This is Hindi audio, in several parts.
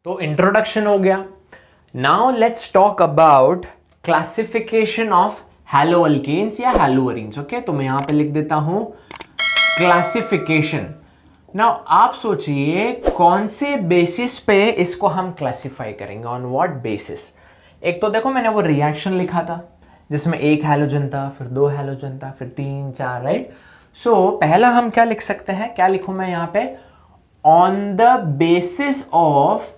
तो इंट्रोडक्शन हो गया। Now let's talk about classification of halo alkanes या हैलोअरीन्स। ओके, तो मैं यहां पे लिख देता हूं क्लासिफिकेशन। नाउ आप सोचिए कौन से बेसिस पे इसको हम क्लासिफाई करेंगे, ऑन व्हाट बेसिस। एक तो देखो मैंने वो रिएक्शन लिखा था जिसमें एक हैलोजन था, फिर दो हैलोजन था, फिर तीन चार, राइट। सो पहला हम क्या लिख सकते हैं, क्या लिखूं मैं यहां पे, on the basis of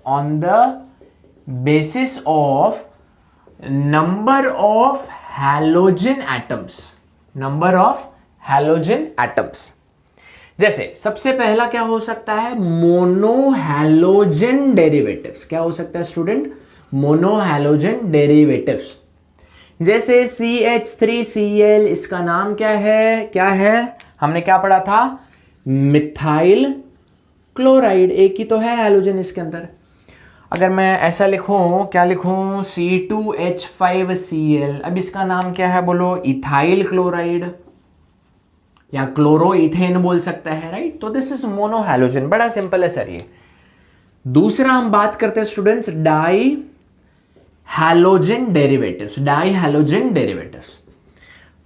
number of halogen atoms। जैसे सबसे पहला क्या हो सकता है, मोनोहैलोजन डेरिवेटिव्स। क्या हो सकता है स्टूडेंट, मोनोहैलोजन डेरिवेटिव्स। जैसे CH3Cl, इसका नाम क्या है, हमने क्या पढ़ा था, मिथाइल क्लोराइड। एक ही तो है हैलोजन इसके अंदर। अगर मैं ऐसा लिखूं, क्या लिखूं, C2H5Cl, अब इसका नाम क्या है बोलो, इथाइल क्लोराइड या क्लोरो इथेन बोल सकता है, राइट। तो दिस इज मोनोहैलोजन, बड़ा सिंपल है सर ये। दूसरा हम बात करते हैं स्टूडेंट्स डाई हैलोजन डेरिवेटिव्स।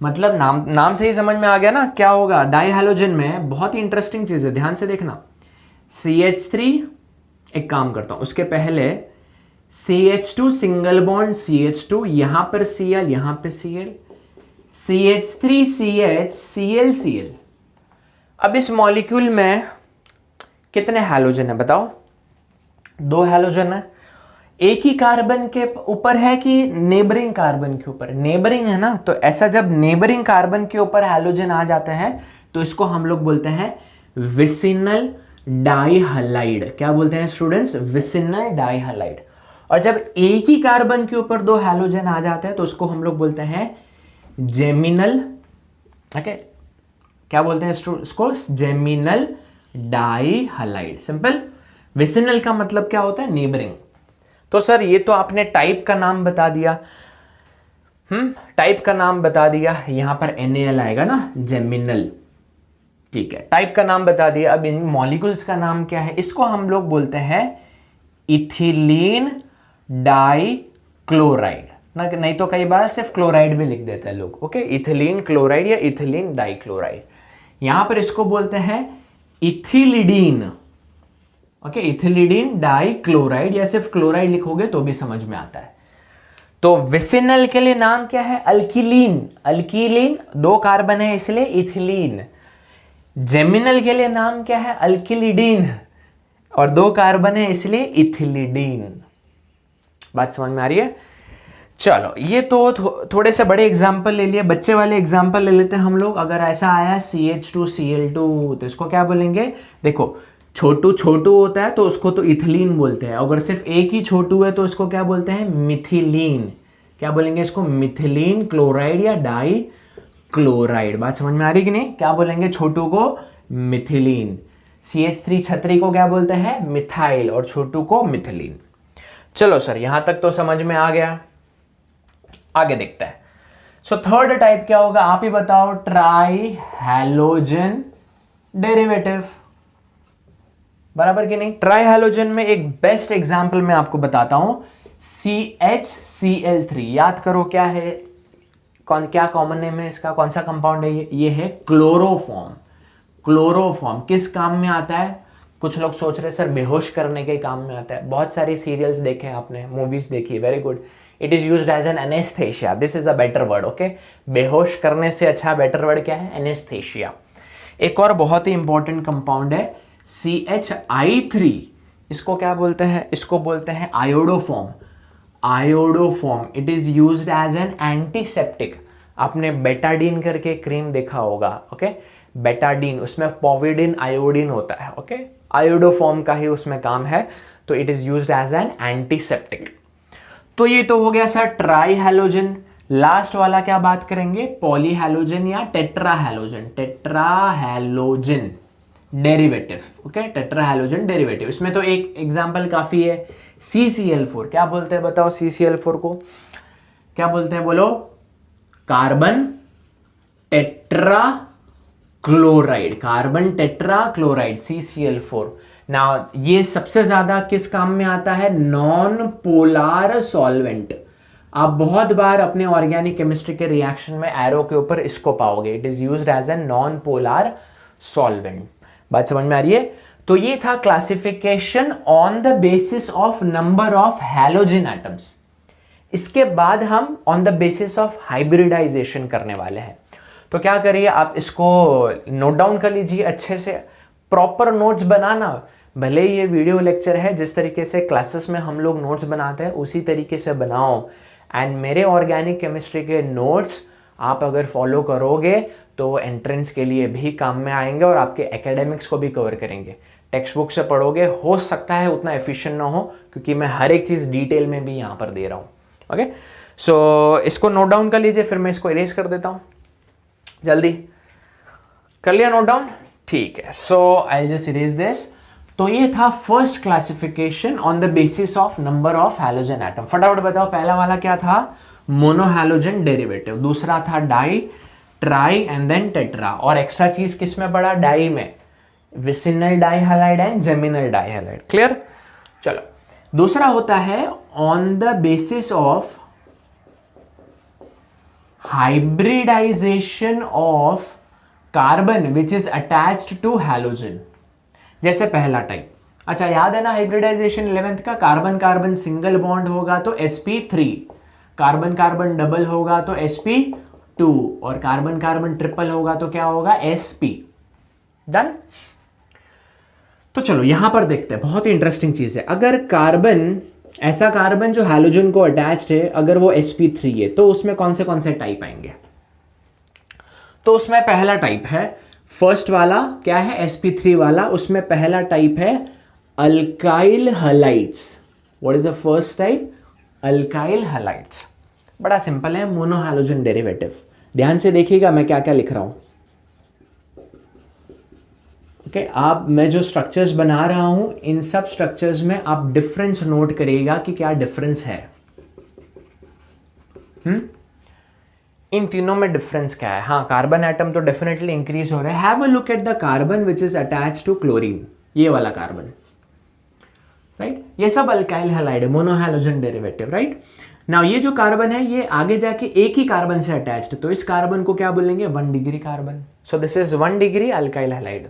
मतलब नाम से ही समझ में आ गया ना क्या होगा। डाई हैलोजन में बहुत ही इंटरेस्टिंग चीज है, ध्यान से देखना। CH3, एक काम करता हूं उसके पहले CH2 सिंगल बॉन्ड CH2, यहां पर Cl, यहां पर Cl, CH3CH Cl। अब इस मॉलिक्यूल में कितने हैलोजन है बताओ, दो हैलोजन है। एक ही कार्बन के ऊपर है कि नेबरिंग कार्बन के ऊपर, नेबरिंग है ना। तो ऐसा जब नेबरिंग कार्बन के ऊपर हैलोजन आ जाते हैं तो इसको हम लोग बोलते हैं विसिनल डाइहलाइड। क्या बोलते हैं स्टूडेंट्स, विसिनल डाइहलाइड। और जब एक ही कार्बन के ऊपर दो हैलोजन आ जाते हैं तो उसको हम लोग बोलते हैं जेमिनल। ओके, क्या बोलते हैं इसको, जेमिनल डाइहलाइड। सिंपल। विसिनल का मतलब क्या होता है, नेबरिंग। तो सर ये तो आपने टाइप का नाम बता दिया, टाइप का नाम बता दिया, यहां पर NaL आएगा ना, जेमिनल। ठीक है, टाइप का नाम बता दिया। अब इन मॉलिक्यूल्स का नाम क्या है, इसको हम लोग बोलते हैं इथिलीन डाइक्लोराइड ना, नहीं तो कई बार सिर्फ क्लोराइड भी लिख देते हैं लोग। ओके, इथिलीन क्लोराइड या इथिलीन डाइक्लोराइड। यहां पर इसको बोलते हैं इथिलिडीन। ओके, इथिलिडीन डाइक्लोराइड, या सिर्फ क्लोराइड लिखोगे तो भी समझ में आता है। तो विसिनल के लिए नाम क्या है, अल्कीलीन, दो कार्बन है इसलिए इथिलीन। जेमिनल के लिए नाम क्या है, अल्किलिडीन, और दो कार्बन है इसलिए इथिलिडीन। बात समझ में आ रही है। चलो ये तो थोड़े से बड़े एग्जाम्पल ले लिए, बच्चे वाले एग्जाम्पल ले लेते हैं हम लोग। अगर ऐसा आया CH2Cl2 तो इसको क्या बोलेंगे, देखो छोटू होता है तो उसको तो इथिलीन बोलते हैं। अगर सिर्फ एक ही छोटू है तो इसको क्या बोलते हैं, मिथिलीन। क्या बोलेंगे इसको, मिथिलीन क्लोराइड या डाई क्लोराइड। बात समझ में आ रही कि नहीं, क्या बोलेंगे छोटू को, मिथिलीन। CH3 छतरी को क्या बोलते हैं, मिथाइल, और छोटू को मिथिलीन। चलो सर यहां तक तो समझ में आ गया, आगे देखते हैं। सो थर्ड टाइप क्या होगा, आप ही बताओ, ट्राई हैलोजन डेरिवेटिव। बराबर कि नहीं। ट्राई हैलोजन में एक बेस्ट एग्जांपल मैं आपको बताता हूं, CHCl3। याद करो क्या है, क्या कॉमन नेम है इसका, कौन सा कंपाउंड है ये है क्लोरोफॉर्म। क्लोरोफॉर्म किस काम में आता है, कुछ लोग सोच रहे सर बेहोश करने के काम में आता है। बहुत सारी सीरियल्स देखे आपने, मूवीज देखी, very good. It is used as an anaesthesia, this is a better word. Okay, बेहोश करने से अच्छा बेटर वर्ड क्या है, एनेस्थेशिया। एक और बहुत ही इंपॉर्टेंट कंपाउंड है CHI3, इसको क्या बोलते हैं, इसको बोलते हैं iodoform. It is used as an antiseptic. आपने बेटाडीन करके क्रीम देखा होगा, ओके, बेटाडीन, उसमें पोविडिन आयोडीन होता है। ओके, आयोडोफॉर्म का ही उसमें काम है, तो it is used as an antiseptic. तो ये तो हो गया सर ट्राई हैलोजन। लास्ट वाला क्या बात करेंगे, पॉली हैलोजन या tetra halogen derivative. Okay, tetra halogen derivative. इसमें तो एक एग्जांपल काफी है, CCl4। क्या बोलते हैं बताओ, CCl4 को क्या बोलते हैं बोलो, कार्बन टेट्रा क्लोराइड, CCl4। ना ये सबसे ज्यादा किस काम में आता है? Non polar solvent. आप बहुत बार अपने ऑर्गेनिक केमिस्ट्री के रिएक्शन में एरो के ऊपर इसको पाओगे, it is used as a non polar solvent. बात समझ में आ रही है? तो ये था classification on the basis of number of halogen atoms. इसके बाद हम on the basis of hybridization करने वाले हैं। तो क्या करिए, आप इसको नोट डाउन कर लीजिए अच्छे से, प्रॉपर नोट्स बनाना। भले ही ये वीडियो लेक्चर है, जिस तरीके से क्लासेस में हम लोग नोट्स बनाते हैं उसी तरीके से बनाओ। एंड मेरे ऑर्गेनिक केमिस्ट्री के नोट्स आप अगर फॉलो करोगे तो एंट्रेंस के लिए भी काम में आएंगे और आपके एकेडमिक्स को भी कवर करेंगे। टेक्स्ट बुक से पढ़ोगे, हो सकता है उतना एफिशिएंट ना हो, क्योंकि मैं हर एक चीज़ डिटेल में भी यहाँ पर दे रहा हूँ। ओके, सो इसको नोट डाउन कर लीजिए, फिर मैं इसको इरेज कर देता हूँ। जल्दी कर लिया नोट डाउन? ठीक है, so I just erase this. तो ये था first classification on the basis of number of halogen atom. फटाफट बताओ, पहला वाला क्या था? Monohalogen derivative. दूसरा था di, tri and then tetra. और एक्स्ट्रा चीज किस में पड़ा? डाई में, vicinal dihalide and geminal dihalide. Clear? चलो, दूसरा होता है on the basis of hybridization of carbon which is attached to halogen. जैसे पहला टाइप, अच्छा याद है ना हाइब्रिडाइजेशन 11th का? कार्बन कार्बन सिंगल बॉन्ड होगा तो sp3, कार्बन कार्बन डबल होगा तो sp2, और कार्बन कार्बन ट्रिपल होगा तो क्या होगा? sp। डन? तो चलो यहां पर देखते हैं, बहुत ही इंटरेस्टिंग चीज है। अगर कार्बन, ऐसा कार्बन जो हैलोजन को अटैच्ड है, अगर वो sp3 है, तो उसमें कौन से टाइप आएंगे? तो उसमें पहला टाइप है, फर्स्ट वाला क्या है? sp3 वाला। उसमें पहला टाइप है alkyl halides. What is the first type? Alkyl halides. बड़ा सिंपल है, मोनोहैलोजन डेरिवेटिव। ध्यान से देखिएगा मैं क्या क्या लिख रहा हूं। ओके, आप, मैं जो स्ट्रक्चर्स बना रहा हूं, इन सब स्ट्रक्चर्स में आप डिफरेंस नोट करिएगा कि क्या डिफरेंस है। इन तीनों में डिफरेंस क्या है? हाँ, कार्बन एटम तो डेफिनेटली इंक्रीज हो रहा है। Have a look at the carbon which is attached to chlorine. ये वाला कार्बन, राइट? ये सब अल्काइल हैलाइड है, मोनोहैलोजन डेरिवेटिव, राइट? नाउ ये जो कार्बन है, ये आगे जाके एक ही कार्बन से अटैच्ड, तो इस कार्बन को क्या बोलेंगे? 1 degree carbon. So this is 1 degree alkyl halide.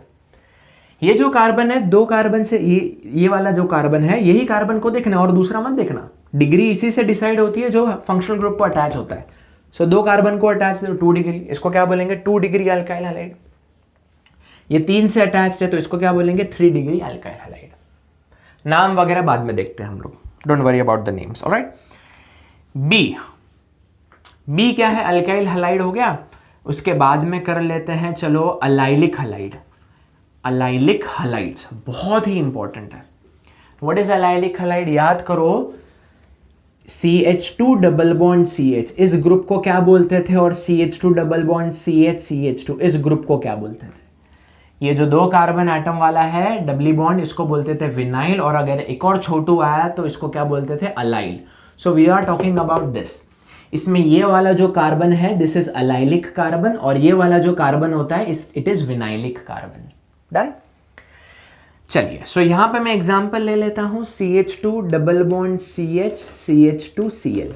ये जो कार्बन है, दो कार्बन से, ये वाला जो कार्बन है, यही कार्बन को देखना और दूसरा मत देखना। डिग्री इसी से डिसाइड होती है जो फंक्शनल ग्रुप को अटैच होता है। सो दो कार्बन को अटैच है तो 2 डिग्री, इसको क्या बोलेंगे? 2 डिग्री अल्काइल हैलाइड। ये 3 से अटैच्ड है तो इसको क्या बोलेंगे? 3 डिग्री अल्काइल हैलाइड। नाम वगैरह बाद में देखते हैं हम लोग, don't worry about the names. Alright, B क्या है? अल्काइल हैलाइड हो गया। उसके बाद में कर लेते हैं, चलो, अलाइलिक हैलाइड। अलाइलिक हैलाइड्स बहुत ही इंपॉर्टेंट है। What is allylic halide? याद करो, CH2 डबल बॉन्ड CH, इस ग्रुप को क्या बोलते थे? और CH2 double bond CH CH2, इस ग्रुप को क्या बोलते थे? ये जो दो कार्बन एटम वाला है डबली बॉन्ड, इसको बोलते थे विनाइल, और अगर एक और छोटू आया तो इसको क्या बोलते थे? Allyl. So we are talking about this. इसमें ये वाला जो कार्बन है, दिस इज अलाइलिक कार्बन, और ये वाला जो कार्बन होता है, it is vinylic carbon. Done? चलिए, सो यहां पे मैं एग्जांपल ले लेता हूं, CH2 double bond CH CH2Cl।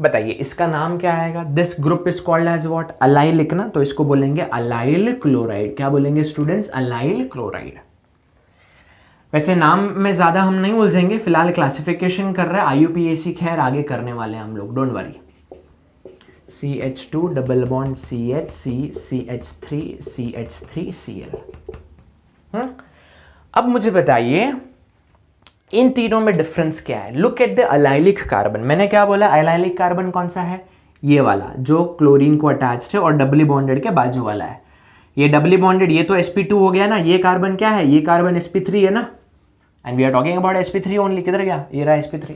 बताइए इसका नाम क्या आएगा? This group is called as what? Allylic ना, तो इसको बोलेंगे अलाइल क्लोराइड। क्या बोलेंगे स्टूडेंट्स? Allyl chloride. वैसे नाम में ज्यादा हम नहीं उलझेंगे, फिलहाल क्लासिफिकेशन कर रहे हैं IUPAC, खैर आगे करने वाले हैं हम लोग, don't worry. CH2 double bond CH CH3 CH3Cl। अब मुझे बताइए इन तीनों में डिफरेंस क्या है? Look at the allylic carbon. मैंने क्या बोला? अलाइलिक कार्बन कौन सा है? ये वाला जो क्लोरीन को अटैच्ड है और डबली बॉन्डेड के बाजू वाला है। ये डबली बॉन्डेड, ये तो sp2 हो गया ना। ये कार्बन क्या है? ये कार्बन sp3 है ना, and we are talking about sp3 only. किधर गया? ये रहा sp3।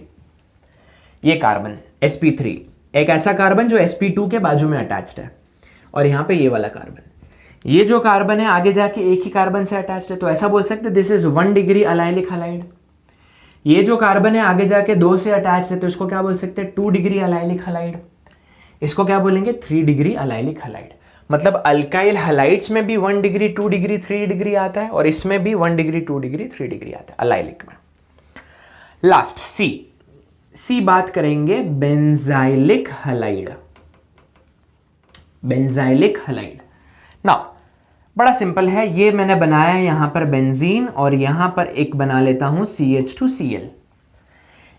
ये कार्बन sp3, एक ऐसा कार्बन जो sp2 के बाजू में अटैच्ड है, और यहाँ पे ये वाला कार्बन, ये जो कार्बन है आगे जाके एक ही कार्बन से अटैच्ड है, तो ऐसा बोल सकते this is 1 degree allylic halide. ये जो कार्बन है आगे जाके 2 से अटैच्ड है, तो इसको क्या बोल सकते हैं? 2 डिग्री अलाइलिक हैलाइड। इसको क्या बोलेंगे? 3 डिग्री अलाइलिक हैलाइड। मतलब अल्काइल हलाइड्स में भी 1 डिग्री 2 डिग्री 3 डिग्री आता है और इसमें भी 1 डिग्री 2 डिग्री 3 डिग्री आता है अलाइलिक में। लास्ट सी बात करेंगे बेंजाइलिक हलाइड। बेंजाइलिक हलाइड ना बड़ा सिंपल है, ये मैंने बनाया है यहां पर बेंजीन और यहां पर एक बना लेता हूं CH2Cl,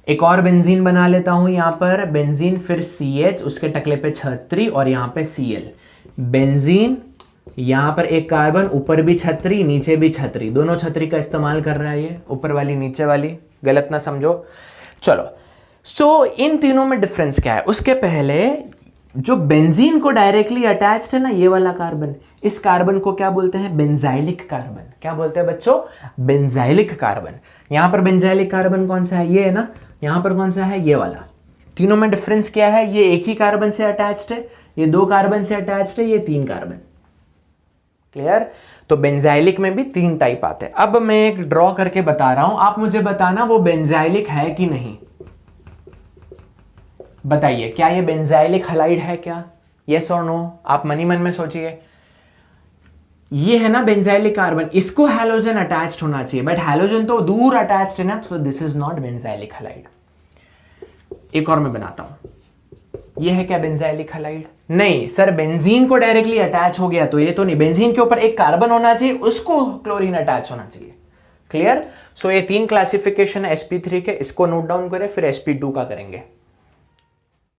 एक और बेंजीन बना लेता हूं यहां पर बेंजीन, फिर CH, उसके टकले पे छतरी और यहां पे Cl, बेंजीन, यहां पर एक कार्बन, ऊपर भी छतरी नीचे भी छतरी, दोनों छतरी का इस्तेमाल कर रहा है ये, ऊपर वाली नीचे वाली, गलत ना समझो। चलो सो इन तीनों में डिफरेंस क्या है? उसके पहले जो बेंजीन को डायरेक्टली अटैच्ड है ना ये वाला कार्बन, इस कार्बन को क्या बोलते हैं? Benzylic carbon. क्या बोलते हैं बच्चों? Benzylic carbon. यहां पर बेंजाइलिक कार्बन कौन सा है? ये है ना। यहां पर कौन सा है? ये वाला। तीनों में डिफरेंस क्या है? ये एक ही कार्बन से अटैच्ड है, ये 2 कार्बन से अटैच्ड है, ये 3 कार्बन। क्लियर? तो बेंजाइलिक में भी 3 टाइप आते हैं। अब मैं एक ड्रॉ करके बता रहा हूं, आप मुझे बताना वो बेंजाइलिक है कि नहीं। बताइए क्या ये बेंजाइलिक हलाइड है क्या? यस और नो? आप मनी मन में सोचिए। ये है ना बेंजाइलिक कार्बन, इसको हैलोजन अटैच्ड होना चाहिए, बट हैलोजन तो दूर अटैच्ड है ना, तो this is not benzylic halide. एक और मैं बनाता हूं, ये है क्या बेंजाइलिक हलाइड? नहीं सर, बेंजीन को डायरेक्टली अटैच हो गया तो ये तो नहीं, बेंजीन के ऊपर एक कार्बन होना चाहिए, उसको क्लोरीन अटैच होना चाहिए। क्लियर? सो ये 3 क्लासिफिकेशन है sp3 के, इसको नोट डाउन करें, फिर sp2 का करेंगे।